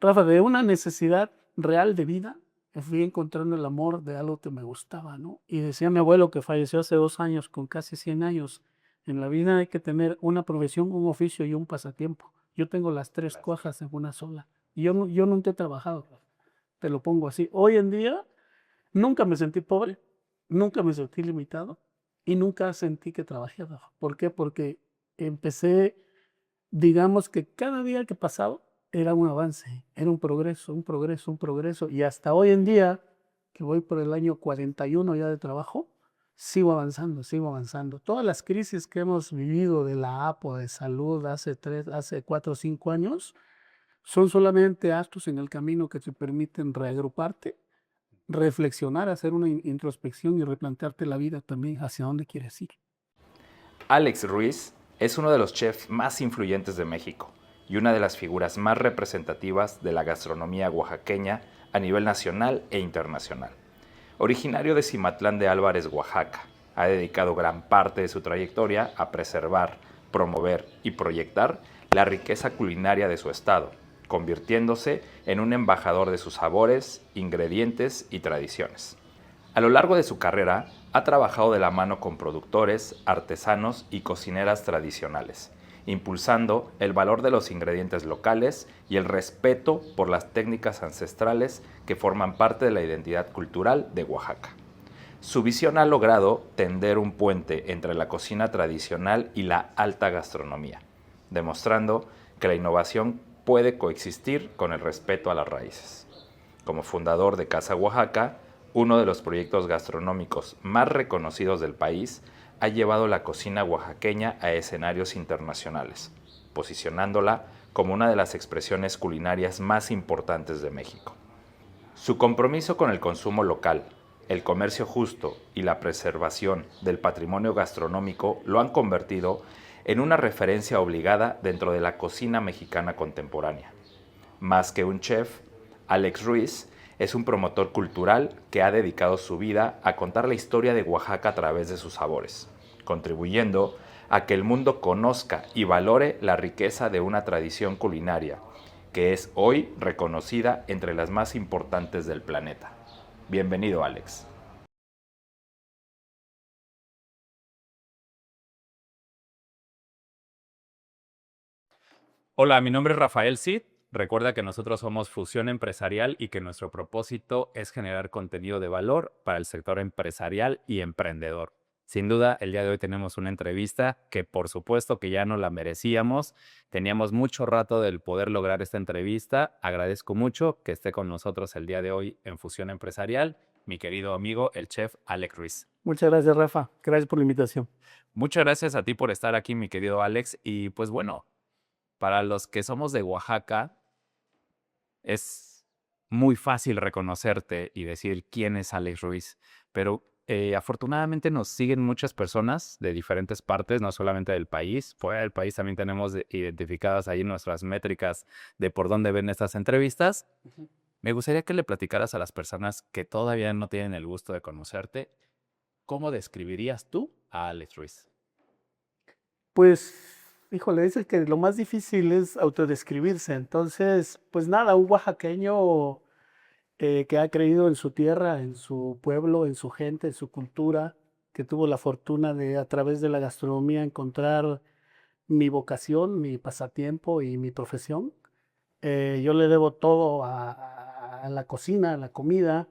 Rafa, de una necesidad real de vida, fui encontrando el amor de algo que me gustaba, ¿no? Y decía mi abuelo, que falleció hace 2 años, con casi 100 años, en la vida hay que tener una profesión, un oficio y un pasatiempo. Yo tengo las 3 cosas en una sola. Y yo nunca he trabajado, te lo pongo así. Hoy en día nunca me sentí pobre, nunca me sentí limitado y nunca sentí que trabajé, Rafa. ¿Por qué? Porque empecé, digamos que cada día que pasaba era un avance, era un progreso, un progreso, un progreso. Y hasta hoy en día, que voy por el año 41 ya de trabajo, sigo avanzando, sigo avanzando. Todas las crisis que hemos vivido de la APO, de salud, hace 4 o 5 años, son solamente actos en el camino que te permiten reagruparte, reflexionar, hacer una introspección y replantearte la vida también hacia dónde quieres ir. Alex Ruiz es uno de los chefs más influyentes de México y una de las figuras más representativas de la gastronomía oaxaqueña a nivel nacional e internacional. Originario de Cimatlán de Álvarez, Oaxaca, ha dedicado gran parte de su trayectoria a preservar, promover y proyectar la riqueza culinaria de su estado, convirtiéndose en un embajador de sus sabores, ingredientes y tradiciones. A lo largo de su carrera, ha trabajado de la mano con productores, artesanos y cocineras tradicionales, impulsando el valor de los ingredientes locales y el respeto por las técnicas ancestrales que forman parte de la identidad cultural de Oaxaca. Su visión ha logrado tender un puente entre la cocina tradicional y la alta gastronomía, demostrando que la innovación puede coexistir con el respeto a las raíces. Como fundador de Casa Oaxaca, uno de los proyectos gastronómicos más reconocidos del país, ha llevado la cocina oaxaqueña a escenarios internacionales, posicionándola como una de las expresiones culinarias más importantes de México. Su compromiso con el consumo local, el comercio justo y la preservación del patrimonio gastronómico lo han convertido en una referencia obligada dentro de la cocina mexicana contemporánea. Más que un chef, Alex Ruiz es un promotor cultural que ha dedicado su vida a contar la historia de Oaxaca a través de sus sabores, contribuyendo a que el mundo conozca y valore la riqueza de una tradición culinaria que es hoy reconocida entre las más importantes del planeta. Bienvenido, Alex. Hola, mi nombre es Rafael Cid. Recuerda que nosotros somos Fusión Empresarial y que nuestro propósito es generar contenido de valor para el sector empresarial y emprendedor. Sin duda, el día de hoy tenemos una entrevista que por supuesto que ya no la merecíamos. Teníamos mucho rato del poder lograr esta entrevista. Agradezco mucho que esté con nosotros el día de hoy en Fusión Empresarial, mi querido amigo, el chef Alex Ruiz. Muchas gracias, Rafa. Gracias por la invitación. Muchas gracias a ti por estar aquí, mi querido Alex. Y pues bueno, para los que somos de Oaxaca, es muy fácil reconocerte y decir quién es Alex Ruiz, pero afortunadamente nos siguen muchas personas de diferentes partes, no solamente del país. Fuera del país también tenemos identificadas ahí nuestras métricas de por dónde ven estas entrevistas. Me gustaría que le platicaras a las personas que todavía no tienen el gusto de conocerte, ¿cómo describirías tú a Alex Ruiz? Pues, híjole, dices que lo más difícil es autodescribirse. Entonces, pues nada, un oaxaqueño que ha creído en su tierra, en su pueblo, en su gente, en su cultura, que tuvo la fortuna de a través de la gastronomía encontrar mi vocación, mi pasatiempo y mi profesión. Yo le debo todo a la cocina, a la comida.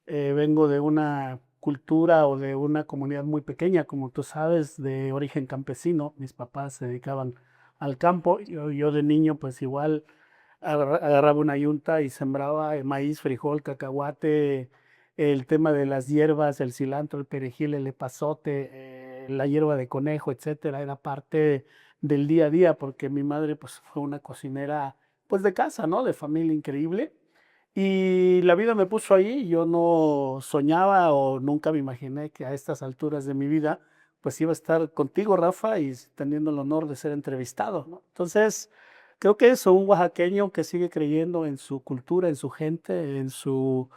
Vengo de una cultura o de una comunidad muy pequeña, como tú sabes, de origen campesino. Mis papás se dedicaban al campo. Yo de niño, pues igual agarraba una yunta y sembraba maíz, frijol, cacahuate, el tema de las hierbas, el cilantro, el perejil, el epazote, la hierba de conejo, etcétera, era parte del día a día porque mi madre pues fue una cocinera pues de casa, ¿no? De familia increíble. Y la vida me puso ahí, yo no soñaba o nunca me imaginé que a estas alturas de mi vida pues iba a estar contigo, Rafa, y teniendo el honor de ser entrevistado, ¿no? Entonces, creo que eso, un oaxaqueño que sigue creyendo en su cultura, en su gente, en sus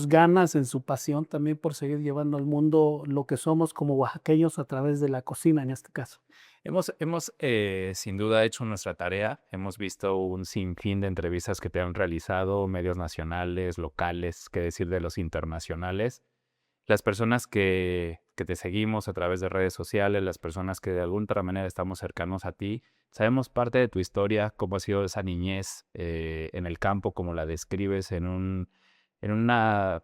ganas, en su pasión también por seguir llevando al mundo lo que somos como oaxaqueños a través de la cocina en este caso. Hemos sin duda hecho nuestra tarea. Hemos visto un sinfín de entrevistas que te han realizado medios nacionales, locales, qué decir de los internacionales. Las personas que te seguimos a través de redes sociales, las personas que de alguna otra manera estamos cercanos a ti, sabemos parte de tu historia, cómo ha sido esa niñez en el campo, como la describes en una,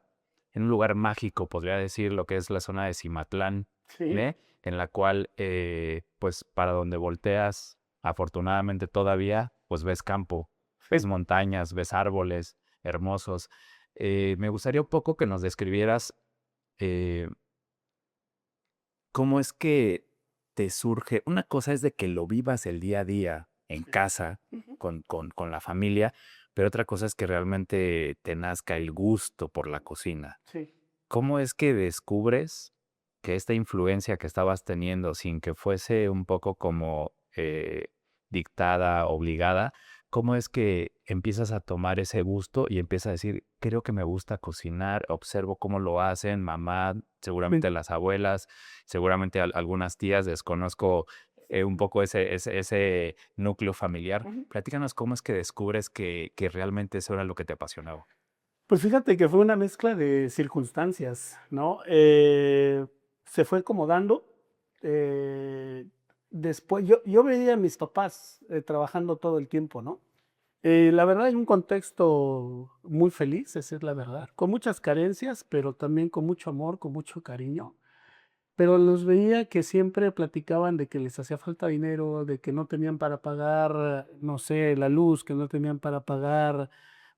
en un lugar mágico, podría decir, lo que es la zona de Cimatlán, Sí, en la cual, pues, para donde volteas, afortunadamente todavía, pues ves campo, ves sí. montañas, ves árboles hermosos. Me gustaría un poco que nos describieras eh, cómo es que te surge. Una cosa es de que lo vivas el día a día en casa Ujú. con la familia, pero otra cosa es que realmente te nazca el gusto por la cocina. Sí. ¿Cómo es que descubres que esta influencia que estabas teniendo, sin que fuese un poco como dictada, obligada, cómo es que empiezas a tomar ese gusto y empiezas a decir, creo que me gusta cocinar, observo cómo lo hacen, mamá, Me- seguramente las abuelas, seguramente algunas tías, desconozco un poco ese núcleo familiar. Ujú. Platícanos cómo es que descubres que realmente eso era lo que te apasionaba. Pues fíjate que fue una mezcla de circunstancias, ¿no? Se fue como dando. eh, Después, yo veía a mis papás trabajando todo el tiempo, ¿no? La verdad, en un contexto muy feliz, esa es la verdad, con muchas carencias, pero también con mucho amor, con mucho cariño. Pero los veía que siempre platicaban de que les hacía falta dinero, de que no tenían para pagar, no sé, la luz, que no tenían para pagar,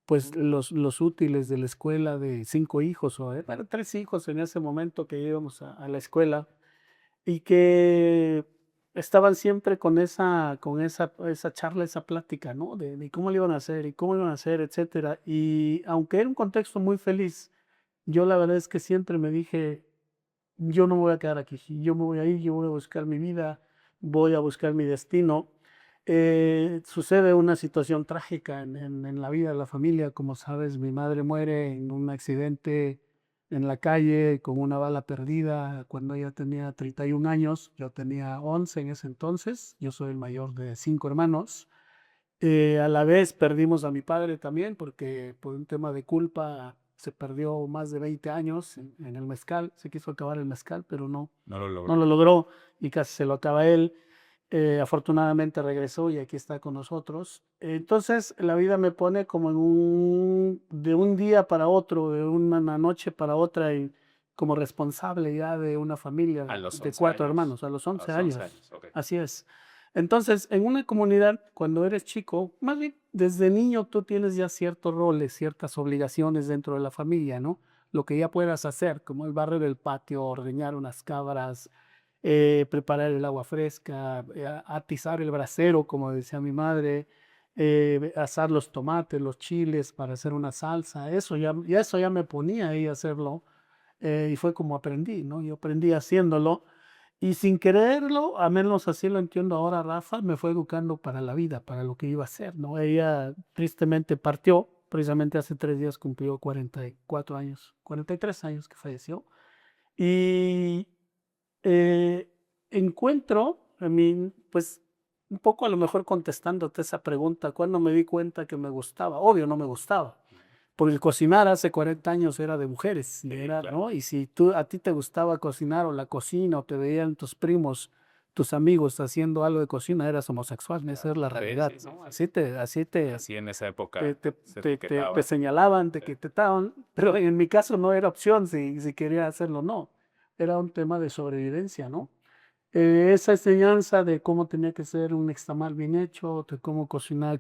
pues, los útiles de la escuela de 5 hijos, o, bueno, 3 hijos en ese momento que íbamos a la escuela, y que estaban siempre con esa charla, esa plática, ¿no? De cómo le iban a hacer, y cómo iban a hacer, etcétera. Y aunque era un contexto muy feliz, yo la verdad es que siempre me dije: "Yo no me voy a quedar aquí, yo me voy a ir, yo voy a buscar mi vida, voy a buscar mi destino". Sucede una situación trágica en la vida de la familia. Como sabes, mi madre muere en un accidente en la calle con una bala perdida cuando ella tenía 31 años, yo tenía 11 en ese entonces, yo soy el mayor de 5 hermanos. A la vez perdimos a mi padre también, porque por un tema de culpa se perdió más de 20 años en el mezcal. Se quiso acabar el mezcal, pero No lo no logró. lo logró y casi se lo acaba él. Afortunadamente regresó y aquí está con nosotros. Entonces la vida me pone como de un día para otro, de una noche para otra, y como responsable ya de una familia A los de 11 4 años. hermanos a los A 11 los 11 años. años, ok. Así es. Entonces, en una comunidad, cuando eres chico, más bien desde niño tú tienes ya ciertos roles, ciertas obligaciones dentro de la familia, ¿no? Lo que ya puedas hacer, como el barrer el patio, ordeñar unas cabras, preparar el agua fresca, atizar el brasero, como decía mi madre, asar los tomates, los chiles para hacer una salsa. Eso ya me ponía ahí a hacerlo, y fue como aprendí, ¿no? Yo aprendí haciéndolo. Y sin quererlo, a menos así lo entiendo ahora, Rafa, me fue educando para la vida, para lo que iba a hacer, ¿no? Ella tristemente partió, precisamente hace 3 días cumplió 44 años, 43 años que falleció. Y eh, encuentro, a mí, pues, un poco a lo mejor contestándote esa pregunta, ¿cuándo me di cuenta que me gustaba? Obvio, no me gustaba, porque cocinar hace 40 años era de mujeres, y Sí, era, claro. ¿no? Y si a ti te gustaba cocinar o la cocina, o te veían tus primos, tus amigos haciendo algo de cocina, eras homosexual, esa es la Sí, realidad, sí, sí, ¿no? sí. Así Así en esa te, época te, se te, te- etiquetaba. te señalaban, te Sí. etiquetaban, pero en mi caso no era opción si quería hacerlo o no. Era un tema de sobrevivencia, ¿no? Esa enseñanza de cómo tenía que ser un nixtamal bien hecho, de cómo cocinar,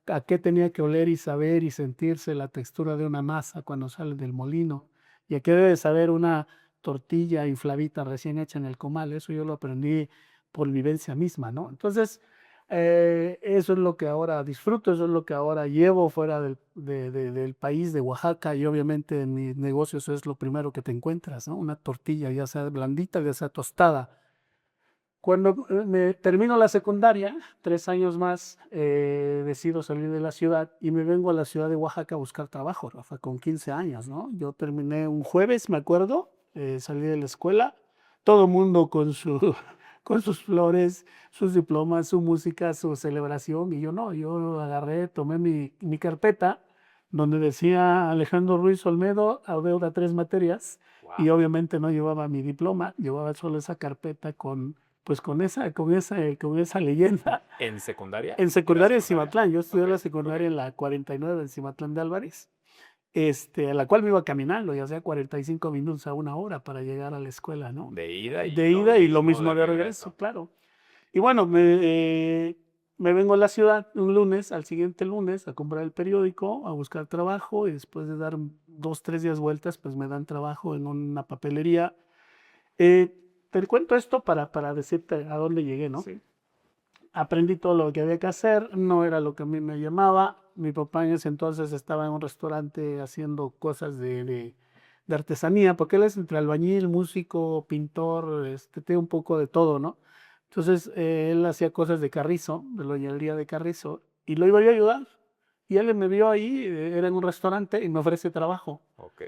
a qué tenía que oler y saber y sentirse la textura de una masa cuando sale del molino, y a qué debe saber una tortilla infladita recién hecha en el comal. Eso yo lo aprendí por vivencia misma, ¿no? Entonces, eso es lo que ahora disfruto, eso es lo que ahora llevo fuera del país de Oaxaca, y obviamente en mis negocios es lo primero que te encuentras, ¿no? Una tortilla, ya sea blandita, ya sea tostada. Cuando me termino la secundaria, 3 años más, decido salir de la ciudad y me vengo a la ciudad de Oaxaca a buscar trabajo, Rafa, con 15 años, ¿no? Yo terminé un jueves, me acuerdo, salí de la escuela, todo el mundo con su con sus flores, sus diplomas, su música, su celebración. Y yo no, yo agarré, tomé mi carpeta donde decía Alejandro Ruiz Olmedo, adeuda 3 materias. Y obviamente no llevaba mi diploma, llevaba solo esa carpeta con, pues con esa leyenda. ¿En secundaria? En ¿Era secundaria en secundaria? Cimatlán, yo estudié Ok, la secundaria en la 49 en Cimatlán de Álvarez, a la cual me iba caminando, ya sea 45 minutos a 1 hora para llegar a la escuela, ¿no? de ida De ida y lo mismo de regreso, claro. Y bueno, me vengo a la ciudad un lunes, al siguiente lunes, a comprar el periódico, a buscar trabajo, y después de dar 2, 3 días vueltas, pues me dan trabajo en una papelería. Eh, Te cuento esto para decirte a dónde llegué, ¿no? Sí. Aprendí todo lo que había que hacer, no era lo que a mí me llamaba. Mi papá en ese entonces estaba en un restaurante haciendo cosas de artesanía, porque él es entre albañil, músico, pintor, tiene un poco de todo, ¿no? Entonces él hacía cosas de carrizo, de la joyería de carrizo, y lo iba yo a ayudar. Y él me vio ahí, era en un restaurante y me ofrece trabajo. Ok.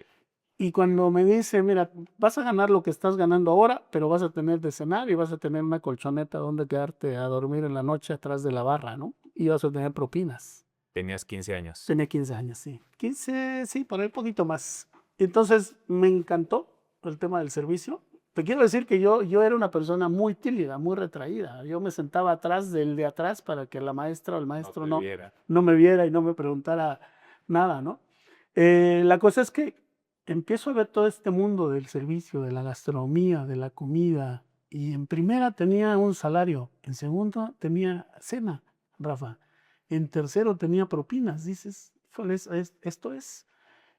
Y cuando me dice, mira, vas a ganar lo que estás ganando ahora, pero vas a tener de cenar y vas a tener una colchoneta donde quedarte a dormir en la noche atrás de la barra, ¿no? Y vas a tener propinas. Tenías 15 años. Tenía 15 años, sí. 15, sí, por ahí poquito más. Entonces me encantó el tema del servicio. Te quiero decir que yo era una persona muy tímida, muy retraída. Yo me sentaba atrás del de atrás para que la maestra o el maestro te viera. no me viera y no me preguntara nada, ¿no? La cosa es que empiezo a ver todo este mundo del servicio, de la gastronomía, de la comida. Y en primera tenía un salario, en segundo tenía cena, Rafa. En tercero tenía propinas. Dices, híjole, esto es.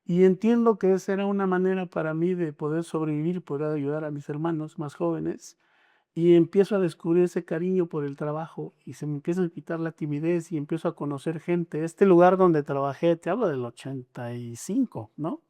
Y entiendo que esa era una manera para mí de poder sobrevivir, poder ayudar a mis hermanos más jóvenes. Y empiezo a descubrir ese cariño por el trabajo y se me empieza a quitar la timidez y empiezo a conocer gente. Este lugar donde trabajé, te hablo del 85, ¿no?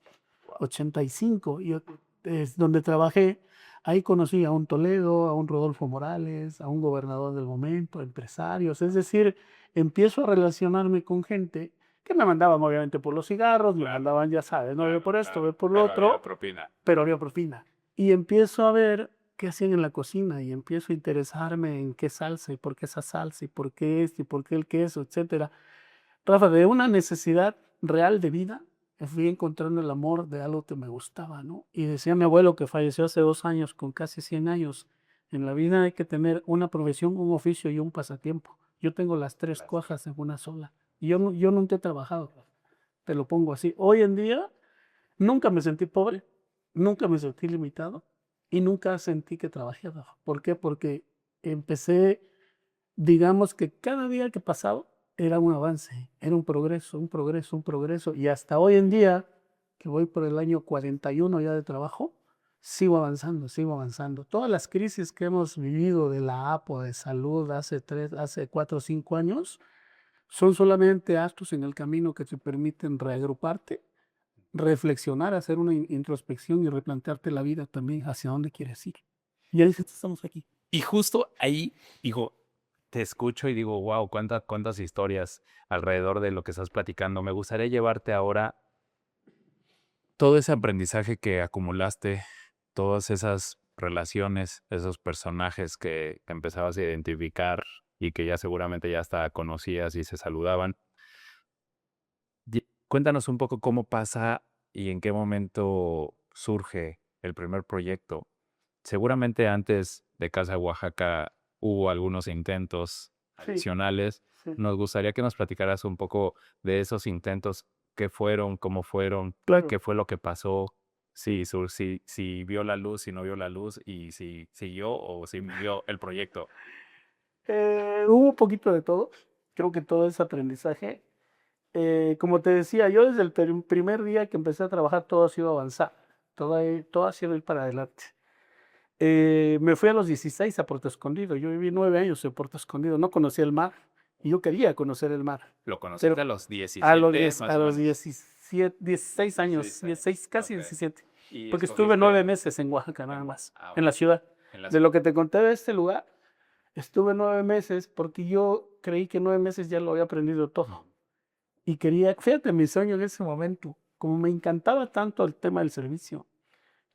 85, y es donde trabajé, ahí conocí a un Toledo, a un Rodolfo Morales, a un gobernador del momento, empresarios, es decir, empiezo a relacionarme con gente que me mandaban obviamente por los cigarros, me mandaban, ya sabes, no ve por esto, ve por lo otro, propina. pero había propina. Y empiezo a ver qué hacían en la cocina y empiezo a interesarme en qué salsa y por qué esa salsa y por qué esto y por qué el queso, etcétera. Rafa, de una necesidad real de vida, fui encontrando el amor de algo que me gustaba, ¿no? Y decía mi abuelo que falleció hace 2 años, con casi 100 años, en la vida hay que tener una profesión, un oficio y un pasatiempo. Yo tengo las 3 cosas en una sola. Y yo nunca he trabajado, te lo pongo así. Hoy en día nunca me sentí pobre, nunca me sentí limitado y nunca sentí que trabajé, Rafa. ¿Por qué? Porque empecé, digamos que cada día que pasaba era un avance, era un progreso, un progreso, un progreso. Y hasta hoy en día, que voy por el año 41 ya de trabajo, sigo avanzando, sigo avanzando. Todas las crisis que hemos vivido de la APO, de salud, hace 4 o 5 años, son solamente actos en el camino que te permiten reagruparte, reflexionar, hacer una introspección y replantearte la vida también, hacia dónde quieres ir. Y ahí estamos aquí. Y justo ahí, digo, te escucho y digo, wow, cuántas historias alrededor de lo que estás platicando. Me gustaría llevarte ahora todo ese aprendizaje que acumulaste, todas esas relaciones, esos personajes que empezabas a identificar y que ya seguramente ya hasta conocías y se saludaban. Cuéntanos un poco cómo pasa y en qué momento surge el primer proyecto. Seguramente antes de Casa Oaxaca hubo algunos intentos Sí, adicionales. sí. Nos gustaría que nos platicaras un poco de esos intentos, qué fueron, cómo fueron, Claro. qué fue lo que pasó, si vio la luz, si no vio la luz y si siguió o si vio el proyecto. Hubo un poquito de todo. Creo que todo es aprendizaje. Como te decía, yo desde el primer día que empecé a trabajar, todo ha sido avanzar. Todo ha sido ir para adelante. Me fui a los 16 a Puerto Escondido. Yo viví 9 años en Puerto Escondido. No conocía el mar y yo quería conocer el mar. Lo conociste Pero a los 17, a los, más a o los menos. 17, 16 años, 16 años. 16, casi Ok. 17. Y Porque estuve escogiste 9 meses en Oaxaca nada más, Ah, en la ciudad. en la De lo que te conté de este lugar, estuve 9 meses porque yo creí que 9 meses ya lo había aprendido todo. Y quería, fíjate, mi sueño en ese momento, como me encantaba tanto el tema del servicio,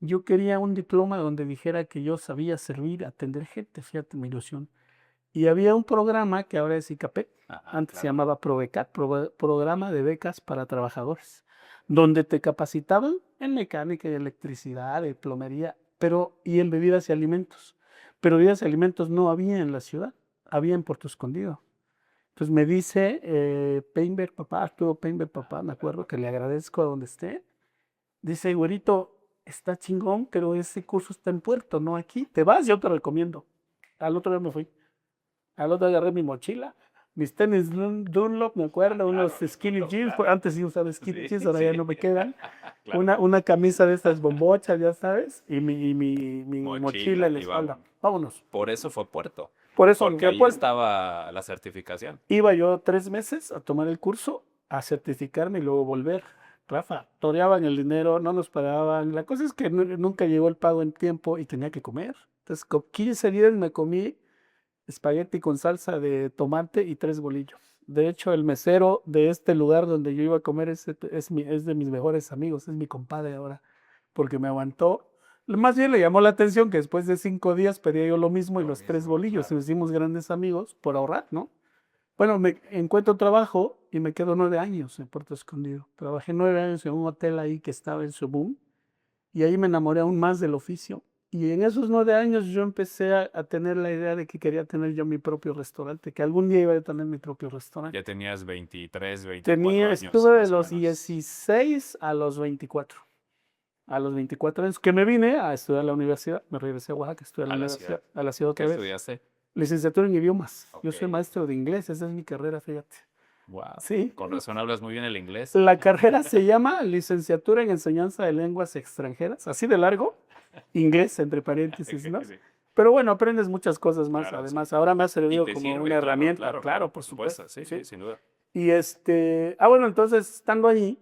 Yo quería un diploma donde dijera que yo sabía servir, atender gente, fíjate mi ilusión. Y había un programa que ahora es ICAPE, Ajá, antes se claro. llamaba ProBecat, Programa de Becas para Trabajadores, donde te capacitaban en mecánica y electricidad, en plomería, y en bebidas y alimentos. Pero bebidas y alimentos no había en la ciudad, había en Puerto Escondido. Entonces me dice Painberg, papá, Arturo Painberg, papá, me acuerdo que le agradezco a donde esté. Dice, güerito, está chingón, pero ese curso está en Puerto, no aquí. Te vas, yo te recomiendo. Al otro día me fui. Al otro día agarré mi mochila, mis tenis Dunlop, me acuerdo, unos skinny jeans. Antes sí usaba skinny jeans, ahora ya no me quedan. Claro. Una camisa de estas bombochas, ya sabes, y mi mochila en la y espalda. vámonos. Vámonos. Por eso fue Puerto. Por eso, Porque ahí después estaba la certificación. iba yo 3 meses a tomar el curso, a certificarme y luego volver. Rafa, toreaban el dinero, no nos pagaban. La cosa es que nunca llegó el pago en tiempo y tenía que comer. Entonces, con 15 días me comí espagueti con salsa de tomate y 3 bolillos. De hecho, el mesero de este lugar donde yo iba a comer es de mis mejores amigos, es mi compadre ahora, porque me aguantó. Más bien le llamó la atención que después de 5 días pedía yo lo mismo y Lo los 3 mismo, bolillos. Y claro. nos hicimos grandes amigos por ahorrar, ¿no? Bueno, me encuentro trabajo y me quedo 9 años en Puerto Escondido. Trabajé 9 años en un hotel ahí que estaba en su boom y ahí me enamoré aún más del oficio. Y en esos 9 años yo empecé a tener la idea de que quería tener yo mi propio restaurante, que algún día iba a tener mi propio restaurante. Ya tenías 23, 24 años, Estuve de más o los menos. 16 a los 24. A los 24 años que me vine a estudiar a la universidad, me regresé a Oaxaca, estudié a la A la universidad, ciudad. a la ciudad ¿Qué otra vez. estudiaste? Licenciatura en idiomas. Yo soy Ok. maestro de inglés, esa es mi carrera, fíjate. Wow. Sí. Con razón hablas muy bien el inglés. La carrera se llama Licenciatura en Enseñanza de Lenguas Extranjeras, así de largo, inglés entre paréntesis, ¿no? Sí. Pero bueno, aprendes muchas cosas más, Claro, además. sí. Ahora me ha Y servido te como sirve, una claro, herramienta, claro, por supuesto. Sí, Sí. sin duda. Y bueno, entonces estando ahí,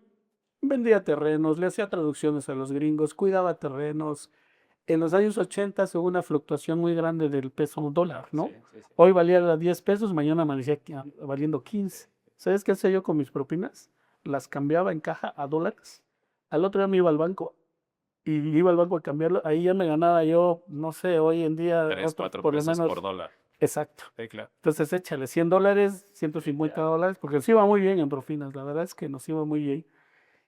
vendía terrenos, le hacía traducciones a los gringos, cuidaba terrenos. En los años 80 hubo una fluctuación muy grande del peso dólar, ¿no? Sí. Hoy valía 10 pesos, mañana amanecía valiendo 15. ¿Sabes qué hacía yo con mis propinas? Las cambiaba en caja a dólares. Al otro día me iba al banco y iba al banco a cambiarlo. Ahí ya me ganaba yo, no sé, hoy en día 3, 4 por lo pesos menos. por dólar. Exacto. Sí, claro. Entonces échale $100, $150, porque nos iba muy bien en propinas. La verdad es que nos iba muy bien.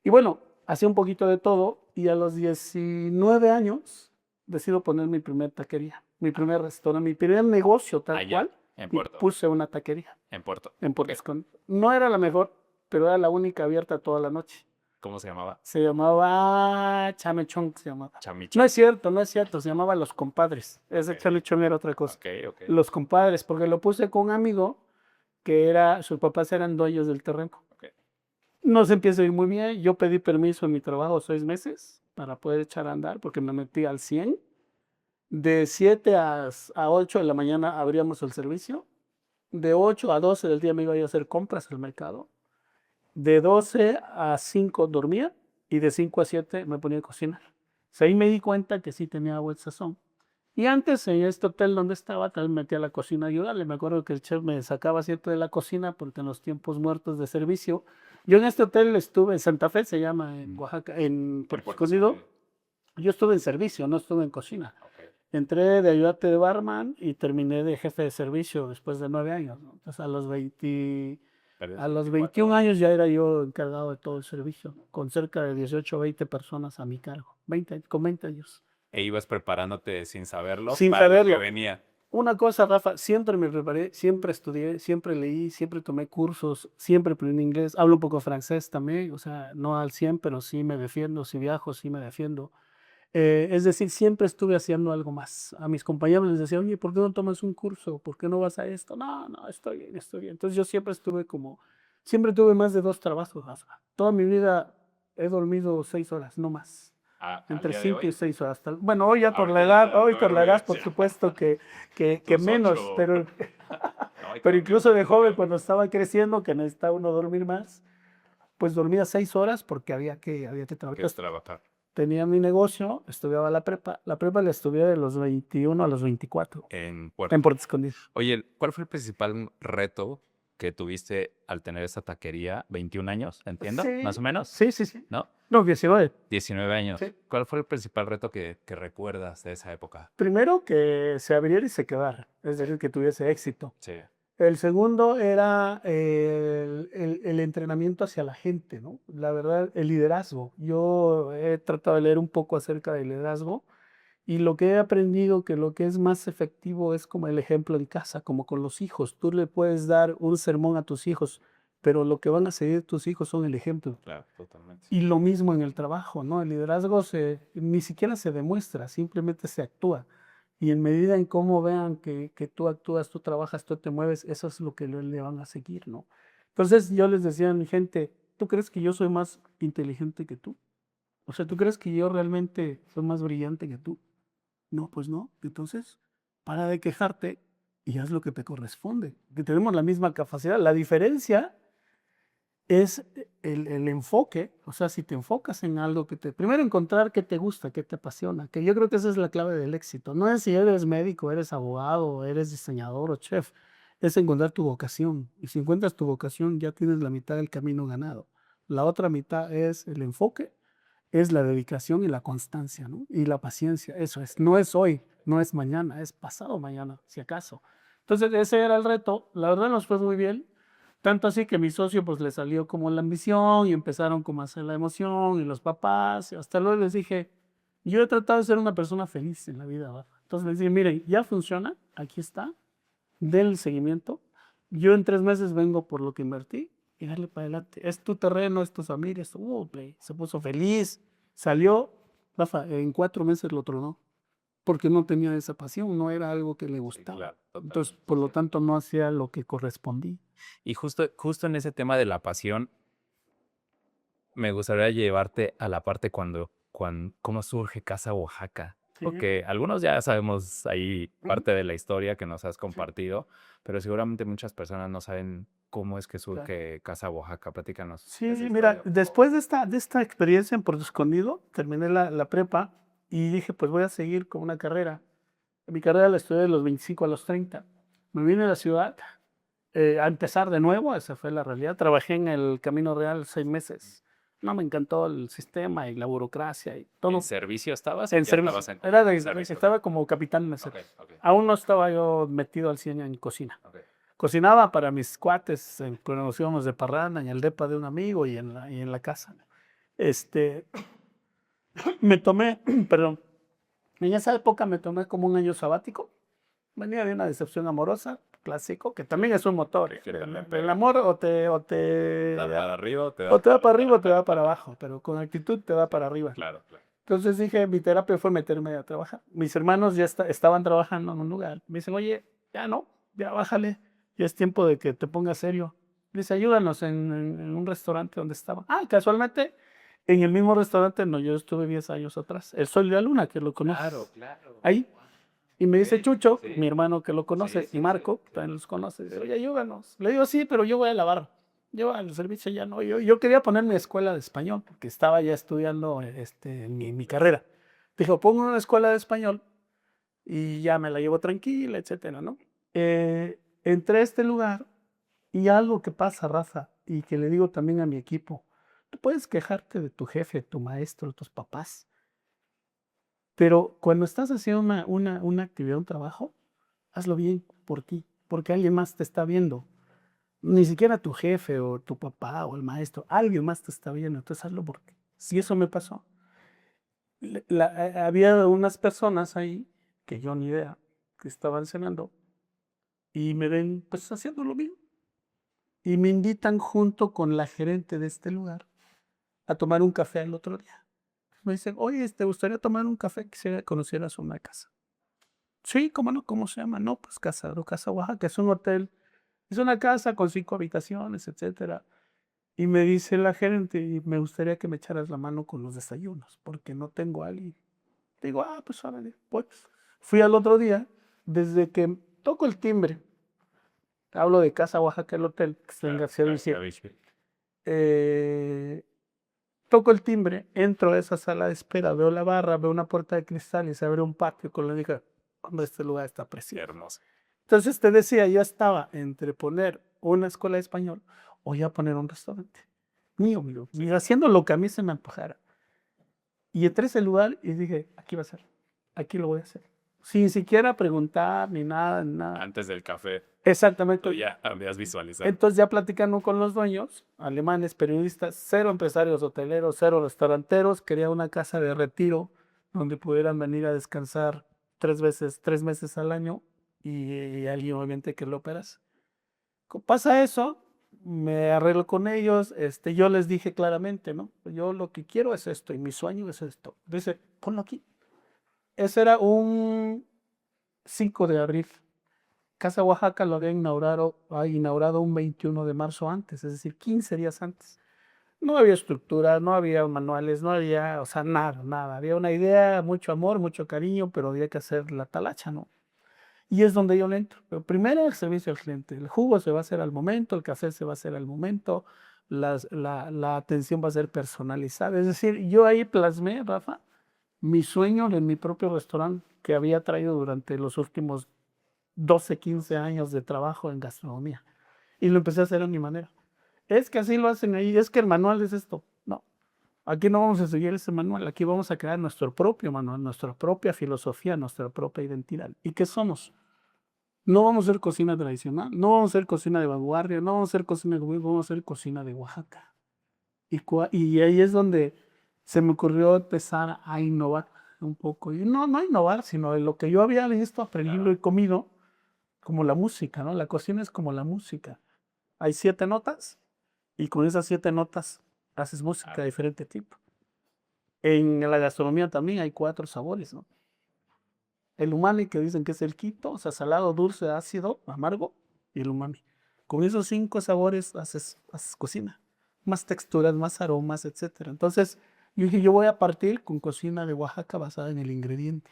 Y bueno, hacía un poquito de todo y a los 19 años decido poner mi primer taquería, mi primer restaurante, mi primer negocio tal Allá, cual. en Y Puerto. puse una taquería En Puerto. en Puerto Ok. Escondido. No era la mejor, pero era la única abierta toda la noche. ¿Cómo se llamaba? Se llamaba Chamechón, se llamaba. Chamicho. No es cierto, se llamaba Los Compadres. Ese Ok. Chamechón era otra cosa. Ok. Los Compadres, porque lo puse con un amigo sus papás eran dueños del terreno. Ok. Nos empieza a ir muy bien. Yo pedí permiso en mi trabajo 6 meses para poder echar a andar porque me metí al 100. De 7 a 8 de la mañana abríamos el servicio. De 8 a 12 del día me iba a ir a hacer compras al mercado. De 12 a 5 dormía y de 5 a 7 me ponía a cocinar. Ahí me di cuenta que sí tenía buen sazón. Y antes en este hotel donde estaba, también metía a la cocina a ayudarle. Me acuerdo que el chef me sacaba siempre de la cocina porque en los tiempos muertos de servicio. Yo en este hotel estuve en Santa Fe, se llama, en Oaxaca, en Puerto Escondido. Yo estuve en servicio, no estuve en cocina. Ok. Entré de ayudante de barman y terminé de jefe de servicio después de 9 años, ¿no? Entonces a los 21 años ya era yo encargado de todo el servicio, con cerca de 18 o 20 personas a mi cargo, con 20 años. E ibas preparándote sin saberlo Sin para lo que saberlo. venía. Una cosa, Rafa, siempre me preparé, siempre estudié, siempre leí, siempre tomé cursos, siempre aprendí inglés, hablo un poco francés también, o sea, no al 100, pero sí me defiendo, si viajo, sí me defiendo. Es decir, siempre estuve haciendo algo más. A mis compañeros les decía, oye, ¿por qué no tomas un curso? ¿Por qué no vas a esto? No, estoy bien, estoy bien. Entonces yo siempre siempre tuve más de 2 trabajos, Rafa. Toda mi vida he dormido 6 horas, no más. Entre 5 y 6 horas. Bueno, hoy ya por la edad, por supuesto que menos, pero incluso de joven cuando estaba creciendo, que necesitaba uno dormir más, pues dormía 6 horas porque había que trabajar. Que es trabajar. Tenía mi negocio, estudiaba la prepa la estudié de los 21 a los 24 En Puerto. en Puerto Escondido. Oye, ¿cuál fue el principal reto que tuviste al tener esa taquería, 21 años, entiendo, Sí, más o menos, sí. ¿no? No, 19. 19 años. Sí. ¿Cuál fue el principal reto que recuerdas de esa época? Primero, que se abriera y se quedara, es decir, que tuviese éxito. Sí. El segundo era el entrenamiento hacia la gente, ¿no? La verdad, el liderazgo. Yo he tratado de leer un poco acerca del liderazgo y lo que he aprendido que lo que es más efectivo es como el ejemplo en casa, como con los hijos. Tú le puedes dar un sermón a tus hijos, pero lo que van a seguir tus hijos son el ejemplo. Claro, totalmente. Y lo mismo en el trabajo, ¿no? El liderazgo ni siquiera se demuestra, simplemente se actúa. Y en medida en cómo vean que tú actúas, tú trabajas, tú te mueves, eso es lo que le van a seguir, ¿no? Entonces yo les decía a mi gente, ¿tú crees que yo soy más inteligente que tú? O sea, ¿tú crees que yo realmente soy más brillante que tú? No, pues no. Entonces, para de quejarte y haz lo que te corresponde. Que tenemos la misma capacidad. La diferencia es el enfoque, o sea, si te enfocas en algo primero encontrar qué te gusta, qué te apasiona, que yo creo que esa es la clave del éxito. No es si eres médico, eres abogado, eres diseñador o chef, es encontrar tu vocación. Y si encuentras tu vocación, ya tienes la mitad del camino ganado. La otra mitad es el enfoque, es la dedicación y la constancia, ¿no? Y la paciencia, eso es. No es hoy, no es mañana, es pasado mañana, si acaso. Entonces, ese era el reto. La verdad nos fue muy bien. Tanto así que mi socio pues le salió como la ambición y empezaron como a hacer la emoción y los papás. Y hasta luego les dije, yo he tratado de ser una persona feliz en la vida, ¿verdad? Entonces les dije, miren, ya funciona, aquí está, denle seguimiento. Yo en 3 meses vengo por lo que invertí y darle para adelante. Es tu terreno, es tu familia, se puso feliz, salió, Rafa, en 4 meses lo tronó, porque no tenía esa pasión, no era algo que le Sí, gustaba. claro, Entonces, totalmente por lo cierto. tanto, no hacía lo que correspondía. Y justo en ese tema de la pasión, me gustaría llevarte a la parte cómo surge Casa Oaxaca. Sí, Porque algunos ya sabemos ahí ujú, parte de la historia que nos has sí, compartido, pero seguramente muchas personas no saben cómo es que claro. surge Casa Oaxaca. Platícanos Sí, esa mira, historia, por favor. después de esta experiencia en Puerto Escondido, terminé la prepa y dije, pues voy a seguir con una carrera. Mi carrera la estudié de los 25 a los 30. Me vine a la ciudad a empezar de nuevo, esa fue la realidad. Trabajé en el Camino Real 6 meses. No me encantó el sistema y la burocracia y ¿En todo. servicio estabas o En ya servicio. estabas en servicio? Estaba como capitán Ok, mesero. ok, Aún no estaba yo metido al 100 en cocina. ok. Cocinaba para mis cuates cuando nos íbamos de parranda en el depa de un amigo y en la casa. Este, me tomé, perdón, en esa época me tomé como un año sabático. Venía de una decepción amorosa, clásico, que también es un motor. Que también El pega. amor o te ¿Te da para arriba o te da o te va para para arriba o te va para abajo, pero con actitud te va para arriba. Claro, claro. Entonces dije, mi terapia fue meterme a trabajar. Mis hermanos ya estaban trabajando en un lugar. Me dicen, oye, ya no, ya bájale, ya es tiempo de que te pongas serio. Dice, ayúdanos en un restaurante donde estaba. Ah, casualmente, en el mismo restaurante no, yo estuve 10 años atrás. El Sol de la Luna, que lo Claro, conoces. claro. Ahí. Y me dice Ok, Chucho, sí. mi hermano que lo Sí, conoce, sí, y Marco, sí. que también los conoce. Dice, oye, ayúdanos. Le digo, sí, pero yo voy a lavar. Yo al servicio ya no. Yo quería poner mi escuela de español, porque estaba ya estudiando mi carrera. Dijo, pongo una escuela de español y ya me la llevo tranquila, etcétera, ¿no? Entré a este lugar y algo que pasa, Rafa, y que le digo también a mi equipo, tú puedes quejarte de tu jefe, tu maestro, tus papás, pero cuando estás haciendo una actividad, un trabajo, hazlo bien por ti, porque alguien más te está viendo. Ni siquiera tu jefe o tu papá o el maestro, alguien más te está viendo, entonces hazlo por ti. Si eso me pasó. Había unas personas ahí, que yo ni idea, que estaban cenando y me ven pues haciendo lo mismo. Y me invitan junto con la gerente de este lugar a tomar un café el otro día. Me dicen, oye, ¿te gustaría tomar un café? Quisiera que conocieras una casa. Sí, ¿cómo no? ¿Cómo se llama? No, pues Casa Oaxaca, es un hotel. Es una casa con 5 habitaciones, etcétera. Y me dice la gerente, y me gustaría que me echaras la mano con los desayunos, porque no tengo a alguien. Digo, pues órale, pues. Fui al otro día, desde que toco el timbre, hablo de Casa Oaxaca, el hotel, que está en García Luisier. Toco el timbre, entro a esa sala de espera, veo la barra, veo una puerta de cristal y se abre un patio con la dije, hombre, este lugar está Qué precioso. hermoso. Entonces te decía, yo estaba entre poner una escuela de español o ya poner un restaurante. Mío, y haciendo lo que a mí se me antojara. Y entré a ese lugar y dije, aquí va a ser, aquí lo voy a hacer. Sin siquiera preguntar ni nada, nada. Antes del café, Exactamente. tú ya habías visualizado. Entonces ya platicando con los dueños, alemanes, periodistas, cero empresarios hoteleros, cero restauranteros, quería una casa de retiro donde pudieran venir a descansar 3 meses al año y alguien obviamente que lo operas. Pasa eso, me arreglo con ellos, yo les dije claramente, ¿no? Yo lo que quiero es esto y mi sueño es esto. Dice, ponlo aquí. Ese era un 5 de abril. Casa Oaxaca lo ha inaugurado un 21 de marzo antes, es decir, 15 días antes. No había estructura, no había manuales, no había, o sea, nada, nada. Había una idea, mucho amor, mucho cariño, pero había que hacer la talacha, ¿no? Y es donde yo le entro. Pero primero el servicio al cliente. El jugo se va a hacer al momento, el café se va a hacer al momento, la atención va a ser personalizada. Es decir, yo ahí plasmé, Rafa, mi sueño en mi propio restaurante que había traído durante los últimos 12, 15 años de trabajo en gastronomía. Y lo empecé a hacer a mi manera. Es que así lo hacen ahí, es que el manual es esto. No, aquí no vamos a seguir ese manual, aquí vamos a crear nuestro propio manual, nuestra propia filosofía, nuestra propia identidad. ¿Y qué somos? No vamos a hacer cocina tradicional, no vamos a hacer cocina de vanguardia, no vamos a hacer cocina de gobierno, vamos a hacer cocina de Oaxaca. Y ahí es donde se me ocurrió empezar a innovar un poco. Y no, no innovar, sino de lo que yo había visto, aprendido y comido, como la música, ¿no? La cocina es como la música. Hay 7 notas y con esas 7 notas haces música de diferente tipo. En la gastronomía también hay 4 sabores, ¿no? El umami, que dicen que es el quinto, o sea, salado, dulce, ácido, amargo, y el umami. Con esos 5 sabores haces cocina. Más texturas, más aromas, etc. Entonces, yo dije, yo voy a partir con cocina de Oaxaca basada en el ingrediente.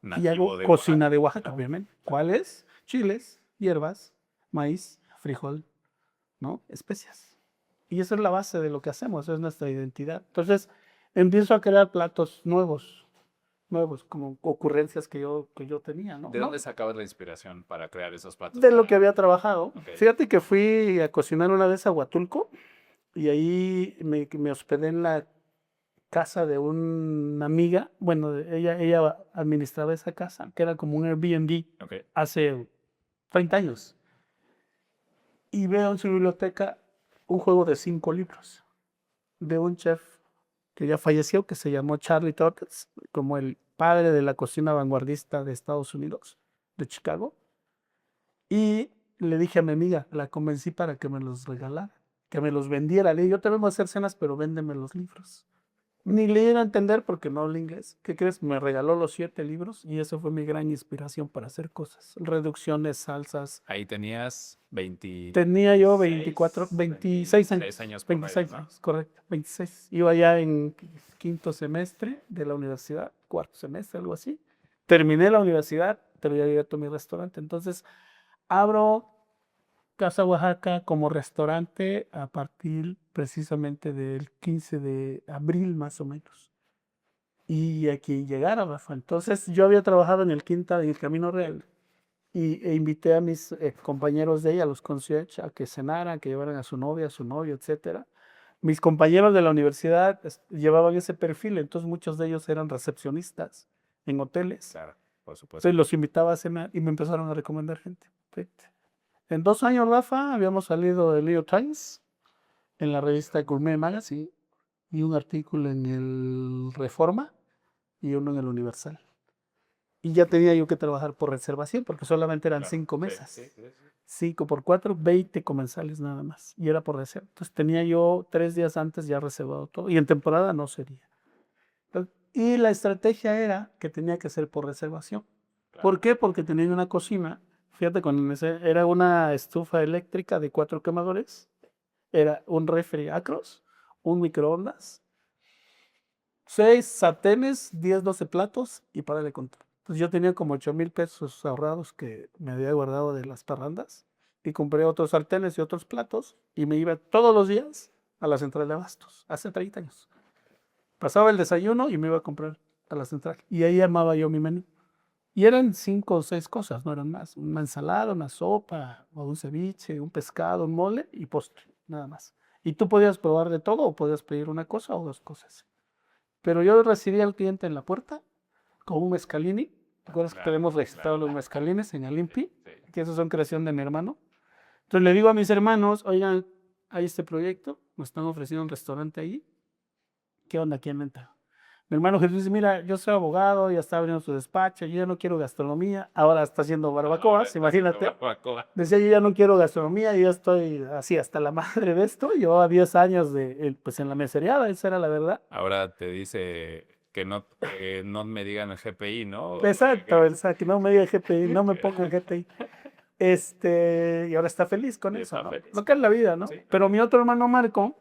Y Nativo hago de cocina Oaxaca. de Oaxaca, obviamente. ¿Cuál es? Chiles, hierbas, maíz, frijol, ¿no? Especias. Y esa es la base de lo que hacemos, esa es nuestra identidad. Entonces, empiezo a crear platos nuevos, como ocurrencias que yo tenía, ¿no? ¿De ¿No? dónde sacabas la inspiración para crear esos platos? De lo que había trabajado. Ok. Fíjate que fui a cocinar una vez a Huatulco y ahí me hospedé en la casa de una amiga. Bueno, ella administraba esa casa, que era como un Airbnb Ok. hace 30 años. Y veo en su biblioteca un juego de 5 libros de un chef que ya falleció, que se llamó Charlie Torres, como el padre de la cocina vanguardista de Estados Unidos, de Chicago. Y le dije a mi amiga, la convencí para que me los regalara, que me los vendiera. Le dije, yo te vengo a hacer cenas, pero véndeme los libros. Ni le iba a entender porque no hablo inglés. ¿Qué crees? Me regaló los 7 libros y eso fue mi gran inspiración para hacer cosas. Reducciones, salsas. Ahí tenías 26 Tenía yo 24, 26 años. años por ahí, 26 ¿no? años, correcto. 26. Iba ya en quinto semestre de la universidad, cuarto semestre, algo así. Terminé la universidad, pero ya había abierto mi restaurante. Entonces, abro Casa Oaxaca como restaurante a partir precisamente del 15 de abril, más o menos. Y aquí llegara, Rafa. Entonces, yo había trabajado en el Quinta, en el Camino Real, e invité a mis compañeros de ella, los concierge, a que cenaran, que llevaran a su novia, a su novio, etcétera. Mis compañeros de la universidad llevaban ese perfil, entonces muchos de ellos eran recepcionistas en hoteles. Claro, por supuesto. Entonces los invitaba a cenar y me empezaron a recomendar gente. Fíjate. En 2 años, Rafa, habíamos salido del New York Times, en la revista Gourmet Magazine, y un artículo en el Reforma y uno en el Universal. Y ya tenía yo que trabajar por reservación, porque solamente eran Claro, 5 sí, mesas. sí, sí, sí. 5 por 4, 20 comensales nada más. Y era por reserva. Entonces tenía yo 3 días antes ya reservado todo. Y en temporada no sería. Y la estrategia era que tenía que ser por reservación. Claro. ¿Por qué? Porque tenía una cocina. Fíjate, era una estufa eléctrica de 4 quemadores. Era un refri Acros, un microondas, 6 sartenes, 10, 12 platos y para de contar. Entonces yo tenía como 8,000 pesos ahorrados que me había guardado de las parrandas y compré otros sartenes y otros platos y me iba todos los días a la central de abastos, hace 30 años. Pasaba el desayuno y me iba a comprar a la central y ahí armaba yo mi menú. Y eran 5 o 6 cosas, no eran más. Una ensalada, una sopa, o un ceviche, un pescado, un mole y postre, nada más. Y tú podías probar de todo o podías pedir una cosa o 2 cosas. Pero yo recibí al cliente en la puerta con un mezcalini. ¿Te acuerdas que Claro, tenemos registrados claro. los mezcalines en Alimpi? Sí. Que esos son creación de mi hermano. Entonces le digo a mis hermanos, oigan, hay este proyecto, nos están ofreciendo un restaurante ahí. ¿Qué onda? ¿Quién entra? Mi hermano Jesús dice, mira, yo soy abogado, ya está abriendo su despacho, yo ya no quiero gastronomía, ahora está haciendo barbacoas, imagínate. Decía, yo ya no quiero gastronomía, yo ya estoy así hasta la madre de esto. Llevaba 10 años pues en la mesereada, esa era la verdad. Ahora te dice que no me digan el GPI, ¿no? Exacto, que no me diga GPI, no me ponga el GPI. Y ahora está feliz con Y eso, está ¿no? feliz. Lo que es la vida, ¿no? Sí. Pero mi otro hermano Marco,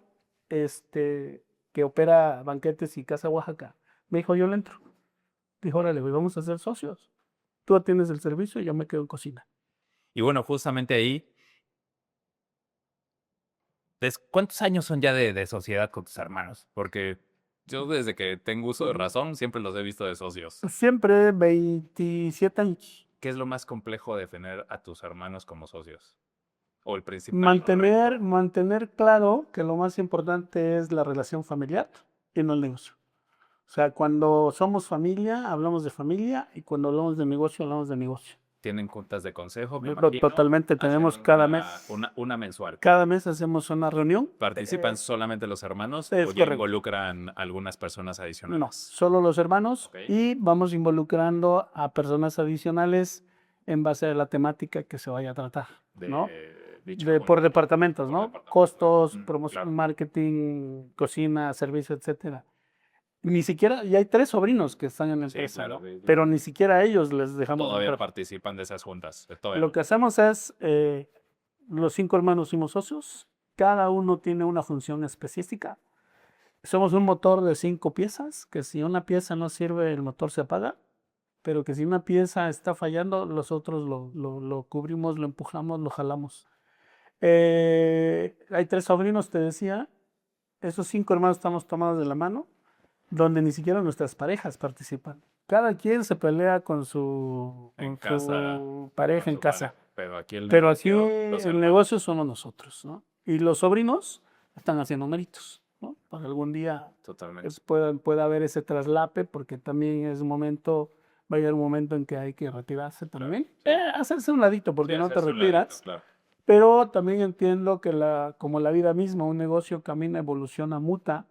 que opera banquetes y Casa Oaxaca, me dijo, yo le entro. Dijo, órale, güey, vamos a ser socios. Tú atiendes el servicio y yo me quedo en cocina. Y bueno, justamente ahí, ¿cuántos años son ya de sociedad con tus hermanos? Porque yo desde que tengo uso de razón siempre los he visto de socios. Siempre 27 años. ¿Qué es lo más complejo de tener a tus hermanos como socios? O el principal Mantener claro que lo más importante es la relación familiar y no el negocio. O sea, cuando somos familia, hablamos de familia y cuando hablamos de negocio, hablamos de negocio. Tienen juntas de consejo, me Pero imagino. totalmente, tenemos Hacen cada mes. una mensual. Cada mes hacemos una reunión. ¿Participan solamente los hermanos es o ya correcto. involucran algunas personas adicionales? No, solo los hermanos Ok. y vamos involucrando a personas adicionales en base a la temática que se vaya a tratar, ¿no? Por departamentos, ¿no? Costos, promoción, claro. marketing, cocina, servicio, etcétera. Ni siquiera, y hay 3 sobrinos que están en la Sí, empresa, claro, ¿no? sí. Pero ni siquiera a ellos les dejamos Todavía entrar. participan de esas juntas. Lo que hacemos es, los 5 hermanos somos socios, cada uno tiene una función específica. Somos un motor de 5 piezas, que si una pieza no sirve, el motor se apaga, pero que si una pieza está fallando, nosotros lo cubrimos, lo empujamos, lo jalamos. Hay 3 sobrinos, te decía. Esos 5 hermanos estamos tomados de la mano, donde ni siquiera nuestras parejas participan. Cada quien se pelea con su pareja en casa. Pero aquí el negocio somos nosotros, ¿no? Y los sobrinos están haciendo méritos, ¿no? Para algún día Totalmente. pueda haber ese traslape, porque también va a llegar un momento en que hay que retirarse también. Hacerse un ladito, porque no te retiras. Pero también entiendo que como la vida misma, un negocio camina, evoluciona, muta,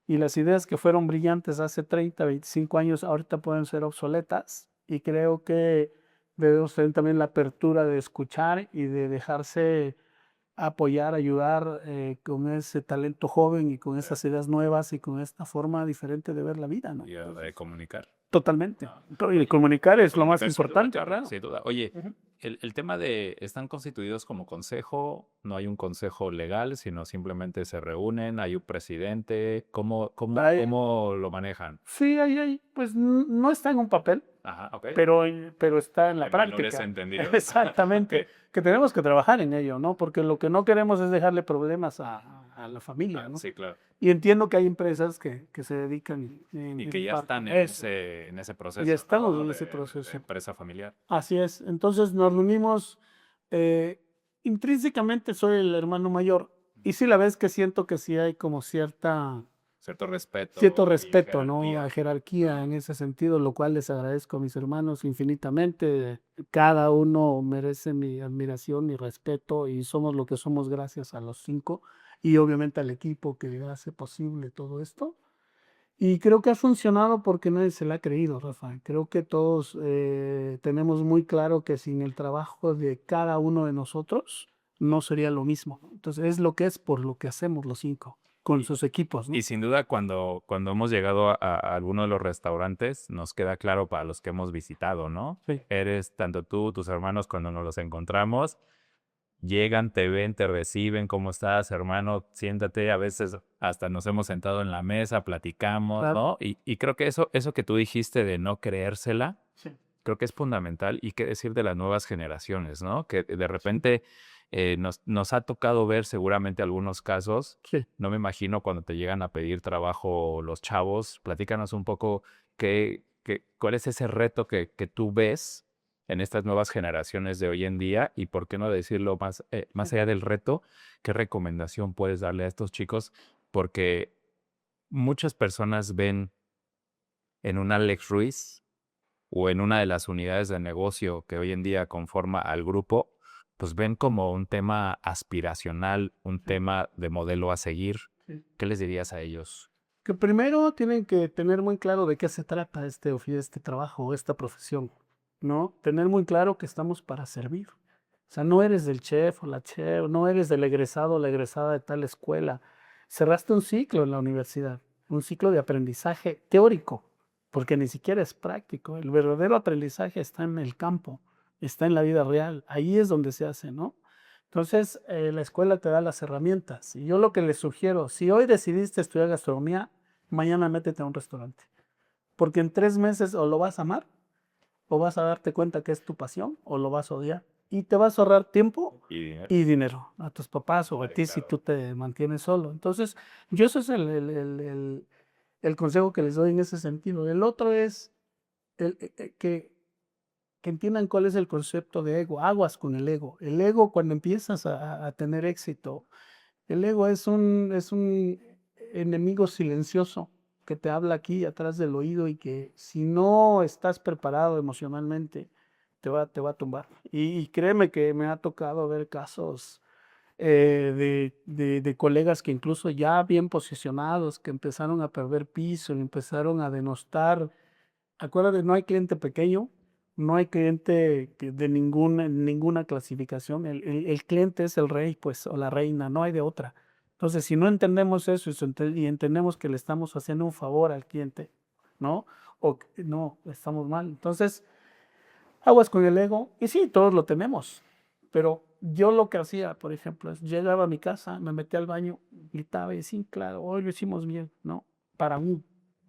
y las ideas que fueron brillantes hace 30, 25 años, ahorita pueden ser obsoletas, y creo que debemos tener también la apertura de escuchar y de dejarse apoyar, ayudar con ese talento joven y con esas ideas nuevas y con esta forma diferente de ver la vida, ¿no? Y de comunicar. Totalmente. Y comunicar es lo más Sin importante, duda, ¿verdad? sin duda. Oye, el tema ¿están constituidos como consejo? ¿No hay un consejo legal, sino simplemente se reúnen? ¿Hay un presidente? ¿Cómo lo manejan? Sí, pues no está en un papel, Ajá, ok. pero está en la práctica. Menores entendidos. Exactamente. Ok. Que tenemos que trabajar en ello, ¿no? Porque lo que no queremos es dejarle problemas a la familia, ¿no? Sí, claro. Y entiendo que hay empresas que se dedican Y que ya están en ese proceso. Ya estamos ¿no? en ese proceso. De empresa familiar. Así es. Entonces nos reunimos. Intrínsecamente soy el hermano mayor. Y sí, la vez que siento que sí hay como Cierto respeto. ¿no? A jerarquía en ese sentido, lo cual les agradezco a mis hermanos infinitamente. Cada uno merece mi admiración, mi respeto, y somos lo que somos gracias a los 5 y obviamente al equipo que hace posible todo esto. Y creo que ha funcionado porque nadie se la ha creído, Rafa. Creo que todos tenemos muy claro que sin el trabajo de cada uno de nosotros no sería lo mismo, ¿no? Entonces es lo que es por lo que hacemos los 5 con sus equipos, ¿no? Y sin duda cuando hemos llegado a alguno de los restaurantes, nos queda claro para los que hemos visitado, ¿no? Sí. Eres tanto tú, tus hermanos, cuando nos los encontramos, llegan, te ven, te reciben, ¿cómo estás, hermano? Siéntate, a veces hasta nos hemos sentado en la mesa, platicamos, Claro. ¿no? Y creo que eso que tú dijiste de no creérsela, Sí. creo que es fundamental. Y qué decir de las nuevas generaciones, ¿no? Que de repente nos ha tocado ver seguramente algunos casos. Sí. No me imagino cuando te llegan a pedir trabajo los chavos. Platícanos un poco qué ¿cuál es ese reto que tú ves en estas nuevas generaciones de hoy en día? Y por qué no decirlo más allá del reto, ¿qué recomendación puedes darle a estos chicos? Porque muchas personas ven en un Alex Ruiz o en una de las unidades de negocio que hoy en día conforma al grupo, pues ven como un tema aspiracional, un tema de modelo a seguir. Sí. ¿Qué les dirías a ellos? Que primero tienen que tener muy claro de qué se trata este trabajo, esta profesión, ¿no? Tener muy claro que estamos para servir. O sea, no eres del chef o la chef, no eres del egresado o la egresada de tal escuela. Cerraste un ciclo en la universidad, un ciclo de aprendizaje teórico, porque ni siquiera es práctico. El verdadero aprendizaje está en el campo, está en la vida real. Ahí es donde se hace, ¿no? Entonces, la escuela te da las herramientas. Y yo lo que les sugiero, si hoy decidiste estudiar gastronomía, mañana métete a un restaurante. Porque en 3 meses o lo vas a amar, o vas a darte cuenta que es tu pasión, o lo vas a odiar. Y te vas a ahorrar tiempo y dinero a tus papás o a ti si tú te mantienes solo. Entonces, yo eso es el consejo que les doy en ese sentido. El otro es que entiendan cuál es el concepto de ego. Aguas con el ego. El ego, cuando empiezas a tener éxito, el ego es un enemigo silencioso que te habla aquí atrás del oído y que si no estás preparado emocionalmente, te va a tumbar. Y créeme que me ha tocado ver casos de colegas que incluso ya bien posicionados, que empezaron a perder piso, empezaron a denostar. Acuérdate, no hay cliente pequeño, no hay cliente de ninguna clasificación. El cliente es el rey, pues, o la reina, no hay de otra. Entonces, si no entendemos eso y entendemos que le estamos haciendo un favor al cliente, ¿no? O no, estamos mal. Entonces, aguas con el ego. Y sí, todos lo tenemos. Pero yo lo que hacía, por ejemplo, es llegaba a mi casa, me metía al baño, gritaba y decía, claro, hoy lo hicimos bien, ¿no? Para uno,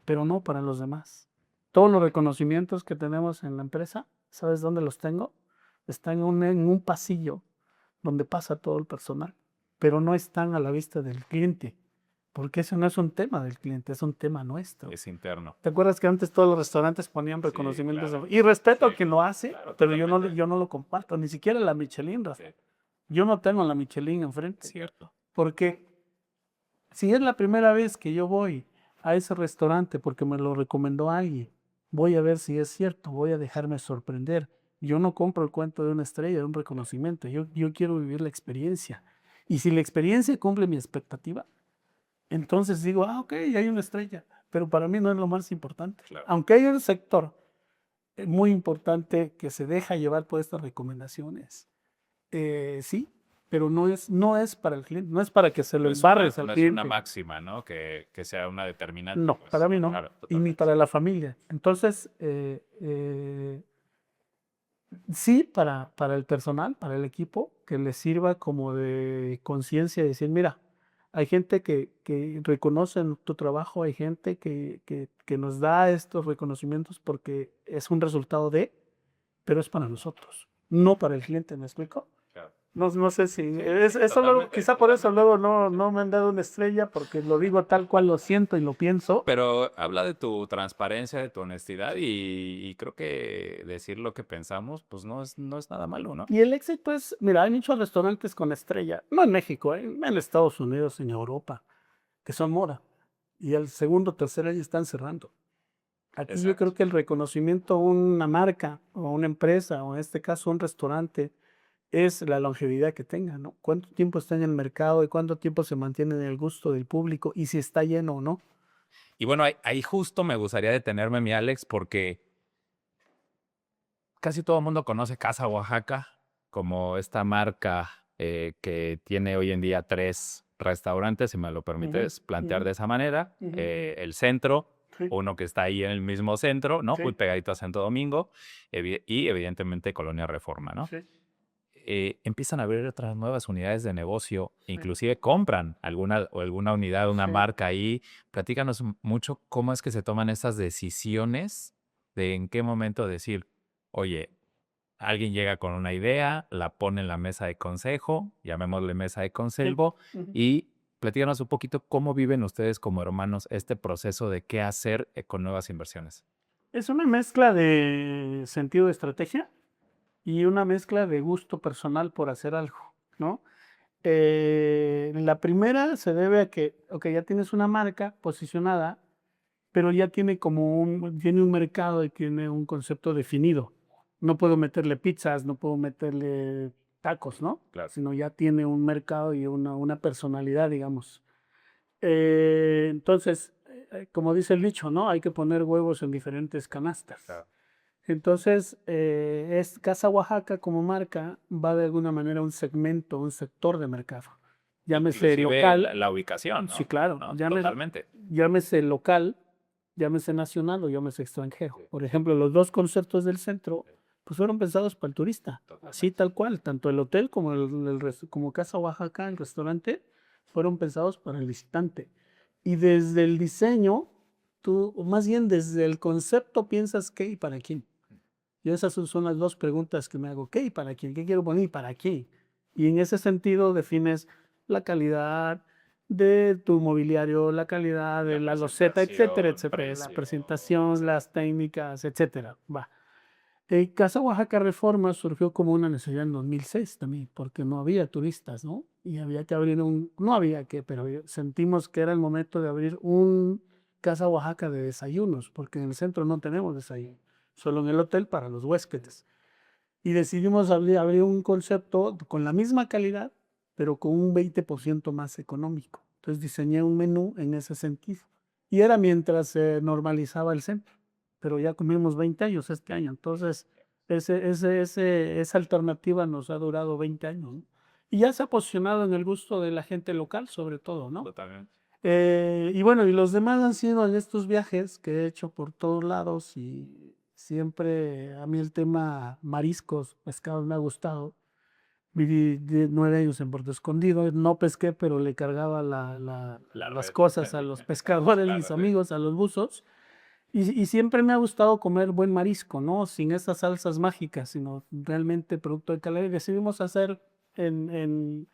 pero no para los demás. Todos los reconocimientos que tenemos en la empresa, ¿sabes dónde los tengo? Están en un pasillo donde pasa todo el personal, pero no están a la vista del cliente, porque eso no es un tema del cliente, es un tema nuestro. Es interno. ¿Te acuerdas que antes todos los restaurantes ponían Sí, reconocimientos? claro. Y respeto Sí, a quien lo hace, claro, pero totalmente. yo no lo comparto, ni siquiera la Michelin, Rafa. Sí. Yo no tengo la Michelin enfrente, Cierto. porque si es la primera vez que yo voy a ese restaurante porque me lo recomendó alguien, voy a ver si es cierto, voy a dejarme sorprender. Yo no compro el cuento de una estrella, de un reconocimiento, yo quiero vivir la experiencia. Y si la experiencia cumple mi expectativa, entonces digo, ok, hay una estrella, pero para mí no es lo más importante. Claro. Aunque hay un sector muy importante que se deja llevar por estas recomendaciones, sí, pero no es para el cliente, no es para que se lo embarres al no es cliente. una máxima, ¿no? Que sea una determinante. No, pues, para mí no. claro, Y ni totalmente. para la familia. Entonces, sí, para el personal, para el equipo, que les sirva como de conciencia, de decir, mira, hay gente que reconoce tu trabajo, hay gente que nos da estos reconocimientos porque es un resultado de, pero es para nosotros, no para el cliente, ¿me explico? Claro. No sé si eso luego, totalmente, quizá por eso luego no me han dado una estrella porque lo digo tal cual lo siento y lo pienso. Pero habla de tu transparencia, de tu honestidad y creo que decir lo que pensamos, pues no es nada malo, ¿no? Y el éxito es, mira, hay muchos restaurantes con estrella, no en México, en Estados Unidos, en Europa, que son mora. Y el segundo, tercer año están cerrando. Aquí yo creo que el reconocimiento a una marca o a una empresa, o en este caso un restaurante, es la longevidad que tenga, ¿no? Cuánto tiempo está en el mercado y cuánto tiempo se mantiene en el gusto del público y si está lleno o no. Y bueno, ahí justo me gustaría detenerme, mi Alex, porque casi todo el mundo conoce Casa Oaxaca como esta marca que tiene hoy en día 3 restaurantes, si me lo permites plantear de esa manera. Ujú. El centro, Sí, uno que está ahí en el mismo centro, ¿no? Sí. Muy pegadito a Santo Domingo, y evidentemente Colonia Reforma, ¿no? sí, Empiezan a abrir otras nuevas unidades de negocio, Sí. inclusive compran alguna unidad, una Sí. marca ahí. Platícanos mucho cómo es que se toman esas decisiones de en qué momento decir, oye, alguien llega con una idea, la pone en la mesa de consejo, llamémosle mesa de consejo, Ujú. y platícanos un poquito cómo viven ustedes como hermanos este proceso de qué hacer con nuevas inversiones. Es una mezcla de sentido de estrategia y una mezcla de gusto personal por hacer algo, ¿no? La primera se debe a que, ok, ya tienes una marca posicionada, pero ya tiene un mercado y tiene un concepto definido. No puedo meterle pizzas, no puedo meterle tacos, ¿no? Claro. Sino ya tiene un mercado y una personalidad, digamos. Entonces, como dice el dicho, ¿no? Hay que poner huevos en diferentes canastas. Claro. Entonces, Casa Oaxaca como marca va de alguna manera a un segmento, un sector de mercado. Llámese Inclusive local, la ubicación, ¿no? sí, claro, ¿No? llámese, Totalmente. llámese local, llámese nacional o llámese extranjero. Por ejemplo, los dos conceptos del centro pues fueron pensados para el turista, así tal cual, tanto el hotel como como Casa Oaxaca, el restaurante, fueron pensados para el visitante. Y desde el diseño, tú, o más bien desde el concepto, piensas qué y para quién. Y esas son las dos preguntas que me hago, ¿qué y para quién? ¿Qué quiero poner y para qué? Y en ese sentido defines la calidad de tu mobiliario, la calidad de la loseta, etcétera, etcétera, la presentación, las técnicas, etcétera. Va. Casa Oaxaca Reforma surgió como una necesidad en 2006 también, porque no había turistas, ¿no? Y había que abrir no había que, pero sentimos que era el momento de abrir un Casa Oaxaca de desayunos, porque en el centro no tenemos desayuno, solo en el hotel para los huéspedes. Y decidimos abrir un concepto con la misma calidad, pero con un 20% más económico. Entonces diseñé un menú en ese sentido. Y era mientras se normalizaba el centro, pero ya cumplimos 20 años este año. Entonces, esa alternativa nos ha durado 20 años, ¿no? Y ya se ha posicionado en el gusto de la gente local, sobre todo, ¿no? Totalmente. Y bueno, y los demás han sido en estos viajes que he hecho por todos lados y siempre a mí el tema mariscos, pescados me ha gustado. Viví 9 años en Puerto Escondido, no pesqué, pero le cargaba las cosas a los pescadores, mis amigos, a los buzos. Y siempre me ha gustado comer buen marisco, ¿no? Sin esas salsas mágicas, sino realmente producto de calidad. Y decidimos hacer en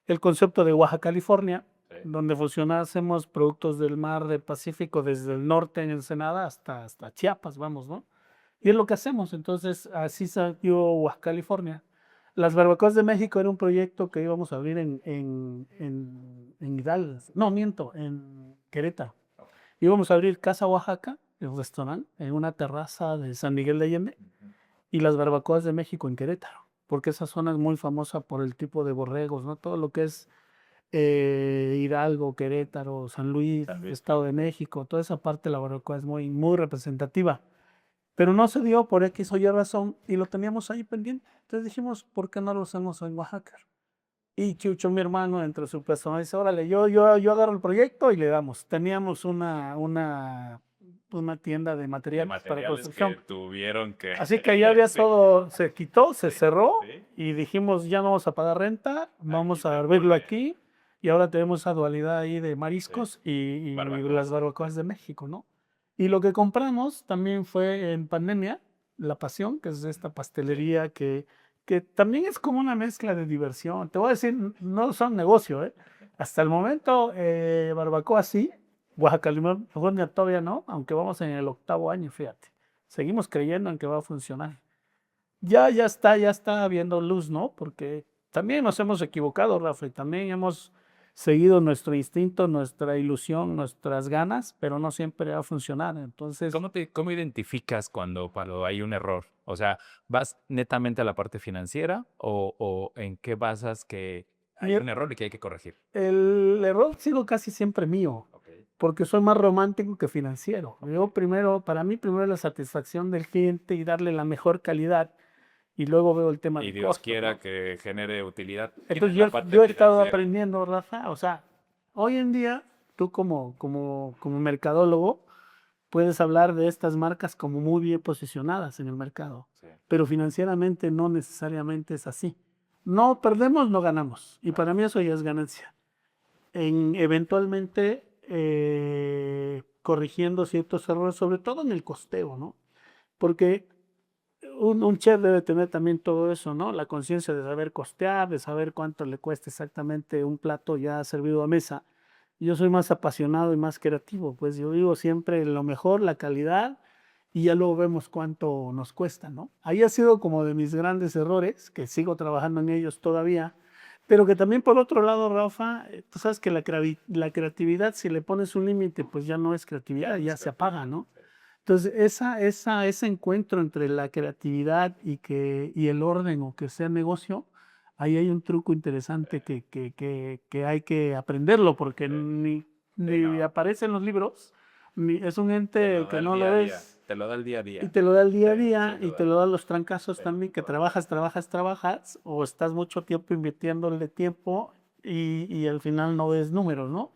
el concepto de Oaxaca, California, donde fusionásemos productos del mar del Pacífico desde el norte en Ensenada hasta Chiapas, vamos, ¿no? Y es lo que hacemos. Entonces, así salió Oaxaca, California. Las Barbacoas de México era un proyecto que íbamos a abrir en Hidalgo. No, miento, en Querétaro. Íbamos a abrir Casa Oaxaca, el restaurante, en una terraza de San Miguel de Allende, y las Barbacoas de México en Querétaro, porque esa zona es muy famosa por el tipo de borregos, ¿no? Todo lo que es Hidalgo, Querétaro, San Luis, Estado de México, toda esa parte de la barbacoa es muy, muy representativa. Pero no se dio por X o Y razón y lo teníamos ahí pendiente. Entonces dijimos, ¿por qué no lo hacemos en Oaxaca? Y Chucho, mi hermano, entre su personal, dice, órale, yo agarro el proyecto y le damos. Teníamos una tienda de materiales para construcción. Tuvieron que... Así que ya había todo, se quitó, se cerró y dijimos, ya no vamos a pagar renta, vamos a abrirlo aquí. Y ahora tenemos esa dualidad ahí de mariscos y las barbacoas de México, ¿no? Y lo que compramos también fue en pandemia, La Pasión, que es esta pastelería que también es como una mezcla de diversión. Te voy a decir, no son negocio, ¿eh? Hasta el momento, barbacoa sí, Oaxaca, California todavía no, aunque vamos en el 8º año, fíjate. Seguimos creyendo en que va a funcionar. Ya está viendo luz, ¿no? Porque también nos hemos equivocado, Rafa, y también hemos seguido nuestro instinto, nuestra ilusión, nuestras ganas, pero no siempre va a funcionar. Entonces, ¿Cómo identificas cuando hay un error? O sea, ¿vas netamente a la parte financiera o en qué basas que hay un error y que hay que corregir? el error ha sido casi siempre mío, porque soy más romántico que financiero. Para mí primero la satisfacción del cliente y darle la mejor calidad, y luego veo el tema Y del Dios costo, quiera ¿no? que genere utilidad. Entonces en la parte yo he estado financiera. aprendiendo, Rafa, o sea, hoy en día tú como mercadólogo puedes hablar de estas marcas como muy bien posicionadas en el mercado, Sí. pero financieramente no necesariamente es así. No perdemos, no ganamos, y para mí eso ya es ganancia. Eventualmente corrigiendo ciertos errores, sobre todo en el costeo, ¿no? Porque un chef debe tener también todo eso, ¿no? La conciencia de saber costear, de saber cuánto le cuesta exactamente un plato ya servido a mesa. Yo soy más apasionado y más creativo, pues yo digo siempre lo mejor, la calidad y ya luego vemos cuánto nos cuesta, ¿no? Ahí ha sido como de mis grandes errores, que sigo trabajando en ellos todavía, pero que también por otro lado, Rafa, tú sabes que la creatividad, si le pones un límite, pues ya no es creatividad, ya se apaga, ¿no? Entonces, ese encuentro entre la creatividad y el orden o que sea negocio, ahí hay un truco interesante que hay que aprenderlo, porque ni aparece en los libros, ni es un ente que no lo ves. Te lo da el día a Y día. te lo da el día a Sí, día sin y te duda. lo da los trancazos Sí, también, que totalmente. trabajas, o estás mucho tiempo invirtiéndole tiempo y al final no ves números, ¿no?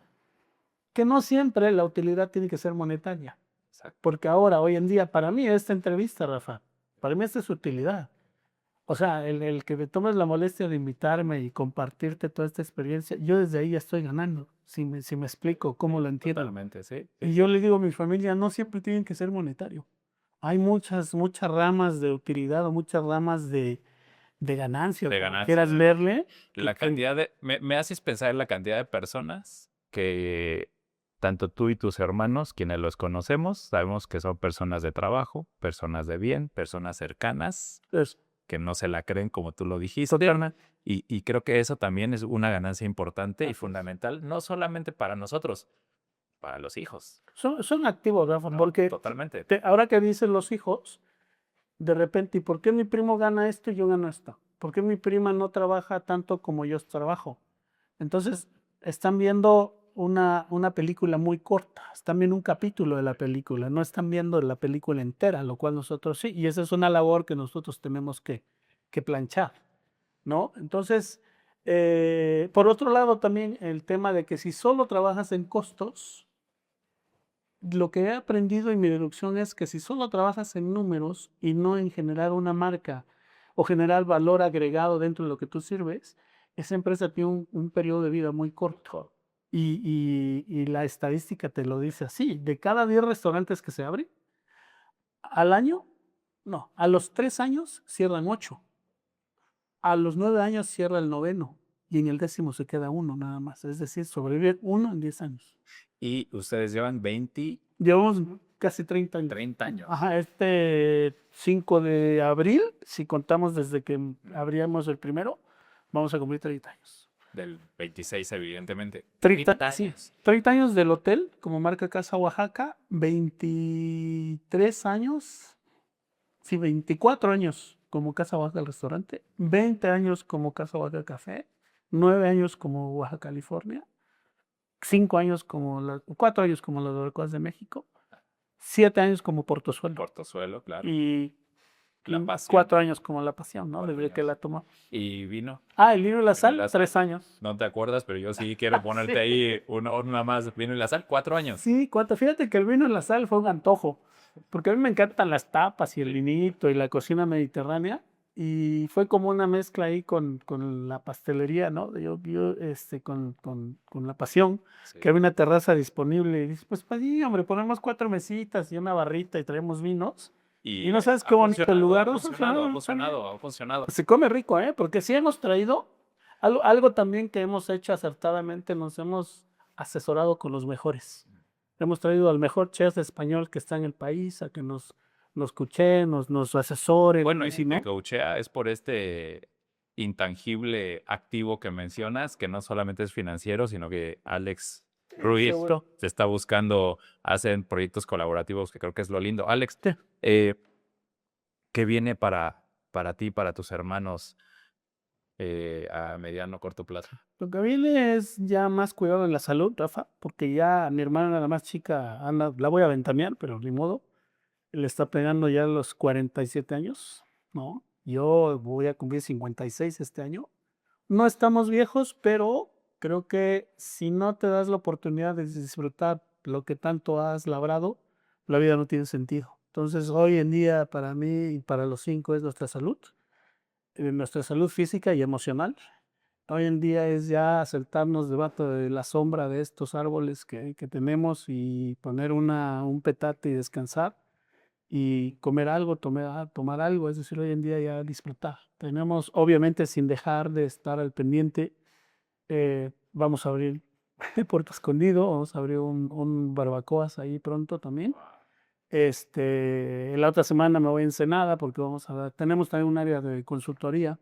Que no siempre la utilidad tiene que ser monetaria, Exacto. porque ahora, hoy en día, para mí esta entrevista, Rafa, para mí esta es utilidad. O sea, el que me tomes la molestia de invitarme y compartirte toda esta experiencia, yo desde ahí ya estoy ganando, si me explico cómo lo entiendo. Totalmente, sí. Y yo le digo a mi familia, no siempre tienen que ser monetario. Hay muchas ramas de utilidad o muchas ramas de ganancia, De como ganancia. quieras verle. La cantidad de... Me haces pensar en la cantidad de personas que tanto tú y tus hermanos, quienes los conocemos, sabemos que son personas de trabajo, personas de bien, personas cercanas, Pues, que no se la creen como tú lo dijiste. totalmente. Y creo que eso también es una ganancia importante Así y es. fundamental, no solamente para nosotros, para los hijos. Son activos, Rafa, ¿No? porque Totalmente. ahora que dicen los hijos, de repente, ¿y por qué mi primo gana esto y yo gano esto? ¿Por qué mi prima no trabaja tanto como yo trabajo? Entonces, están viendo una película muy corta, están viendo un capítulo de la película, no están viendo la película entera, lo cual nosotros sí, y esa es una labor que nosotros tenemos que planchar, ¿no? Entonces, por otro lado, también el tema de que si solo trabajas en costos, lo que he aprendido en mi deducción es que si solo trabajas en números y no en generar una marca o generar valor agregado dentro de lo que tú sirves, esa empresa tiene un periodo de vida muy corto. Y la estadística te lo dice así, de cada 10 restaurantes que se abren, al año, no, a los 3 años cierran 8, a los 9 años cierra el noveno y en el 10º se queda uno nada más, es decir, sobrevive uno en 10 años. Y ustedes llevan 20, Llevamos casi 30 años. 30 años. Ajá, este 5 de abril, si contamos desde que abríamos el primero, vamos a cumplir 30 años. Del 26, evidentemente. 30, sí, 30 años del hotel como marca Casa Oaxaca, 23 años, sí, 24 años como Casa Oaxaca el restaurante, 20 años como Casa Oaxaca Café, 9 años como Oaxaca, California, 5 años como 4 años como las Barbacoas de México, 7 años como Portozuelo Portozuelo, claro. y La Pasión. 4 años como La Pasión, ¿no? 4 Desde que años. la tomó. Y vino. Ah, el libro de la Vino y sal, la Sal. 3 años. No te acuerdas, pero yo sí quiero ponerte Sí. ahí una más. Vino y la sal, 4 años. Sí, fíjate que el vino en la sal fue un antojo, porque a mí me encantan las tapas y el vinito y la cocina mediterránea, y fue como una mezcla ahí con la pastelería, ¿no? Con La Pasión, Sí. que había una terraza disponible, y dices, pues sí, hombre, ponemos 4 mesitas y una barrita y traemos vinos, y no sabes ha qué bonito el funcionado, lugar. Ha ¿no? funcionado, ha funcionado. Se come rico, ¿eh? Porque sí hemos traído algo también que hemos hecho acertadamente, nos hemos asesorado con los mejores. Hemos traído al mejor chef español que está en el país a que nos coachee, nos asesore. Bueno, y si si no, te coachea es por este intangible activo que mencionas, que no solamente es financiero, sino que Alex Ruiz seguro. se está buscando, hacen proyectos colaborativos, que creo que es lo lindo. Alex, Sí. ¿qué viene para ti, para tus hermanos a mediano, corto plazo? Lo que viene es ya más cuidado en la salud, Rafa, porque ya mi hermana, la más chica, anda, la voy a ventanear, pero ni modo. Le está pegando ya los 47 años, ¿no? Yo voy a cumplir 56 este año. No estamos viejos, pero creo que si no te das la oportunidad de disfrutar lo que tanto has labrado, la vida no tiene sentido. Entonces, hoy en día, para mí y para los 5 es nuestra salud física y emocional. Hoy en día es ya sentarnos debajo de la sombra de estos árboles que tenemos y poner un petate y descansar y comer algo, tomar algo, es decir, hoy en día ya disfrutar. Tenemos, obviamente, sin dejar de estar al pendiente, vamos a abrir Puerto Escondido, vamos a abrir un barbacoas ahí pronto también. La otra semana me voy a Ensenada porque tenemos también un área de consultoría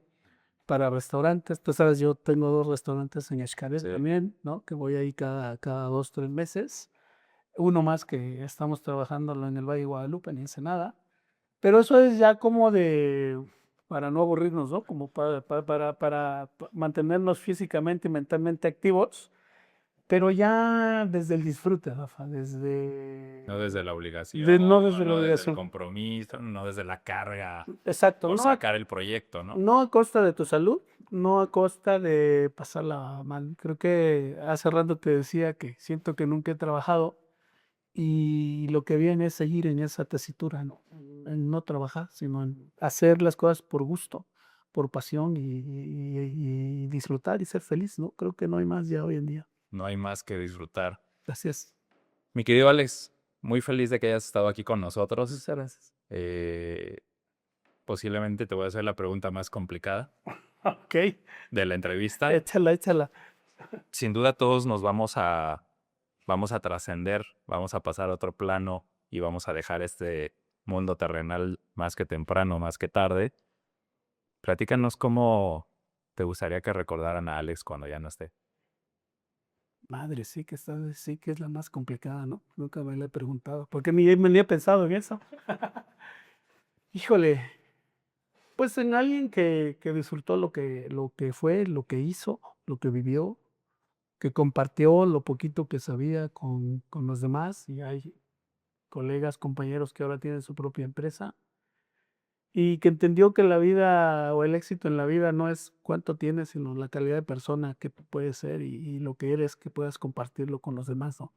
para restaurantes. Tú sabes, yo tengo 2 restaurantes en Xcaret Sí. también, ¿no? Que voy ahí cada 2, 3 meses. Uno más que estamos trabajándolo en el Valle de Guadalupe, en Ensenada. Pero eso es ya como para no aburrirnos, ¿no? Como para mantenernos físicamente y mentalmente activos, pero ya desde el disfrute, Rafa, No desde la no obligación, desde la no desde el obligación. compromiso, no desde la carga Exacto, por no sacar el proyecto, ¿no? no a costa de tu salud, no a costa de pasarla mal. Creo que hace rato te decía que siento que nunca he trabajado y lo que viene es seguir en esa tesitura, ¿no? En no trabajar, sino en hacer las cosas por gusto, por pasión y disfrutar y ser feliz, ¿no? Creo que no hay más ya hoy en día. No hay más que disfrutar. Así es. Mi querido Alex, muy feliz de que hayas estado aquí con nosotros. Muchas gracias. Posiblemente te voy a hacer la pregunta más complicada Ok, de la entrevista. échala. Sin duda todos nos vamos a trascender, vamos a pasar a otro plano y vamos a dejar este mundo terrenal más que temprano, más que tarde. Platícanos cómo te gustaría que recordaran a Alex cuando ya no esté. Madre, sí que es la más complicada, ¿no? Nunca me la he preguntado. Porque ni he pensado en eso. Híjole, pues en alguien que disfrutó lo que fue, lo que hizo, lo que vivió, que compartió lo poquito que sabía con los demás. Y hay colegas, compañeros que ahora tienen su propia empresa. Y que entendió que la vida o el éxito en la vida no es cuánto tienes, sino la calidad de persona que puedes ser y lo que eres, que puedas compartirlo con los demás, ¿no?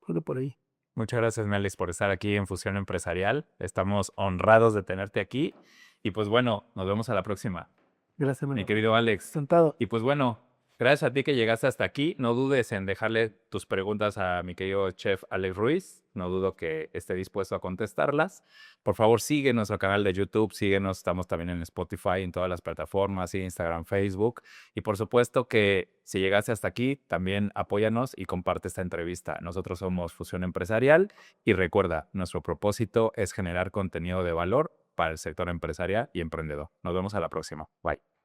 Creo que por ahí. Muchas gracias, Melis, por estar aquí en Fusión Empresarial. Estamos honrados de tenerte aquí. Y pues bueno, nos vemos a la próxima, Gracias, mi hermano. querido Alex. Sentado. Y pues bueno, gracias a ti que llegaste hasta aquí. No dudes en dejarle tus preguntas a mi querido chef Alex Ruiz. No dudo que esté dispuesto a contestarlas. Por favor, sigue nuestro canal de YouTube, síguenos, estamos también en Spotify, en todas las plataformas, Instagram, Facebook. Y por supuesto que si llegaste hasta aquí, también apóyanos y comparte esta entrevista. Nosotros somos Fusión Empresarial y recuerda, nuestro propósito es generar contenido de valor para el sector empresarial y emprendedor. Nos vemos a la próxima. Bye.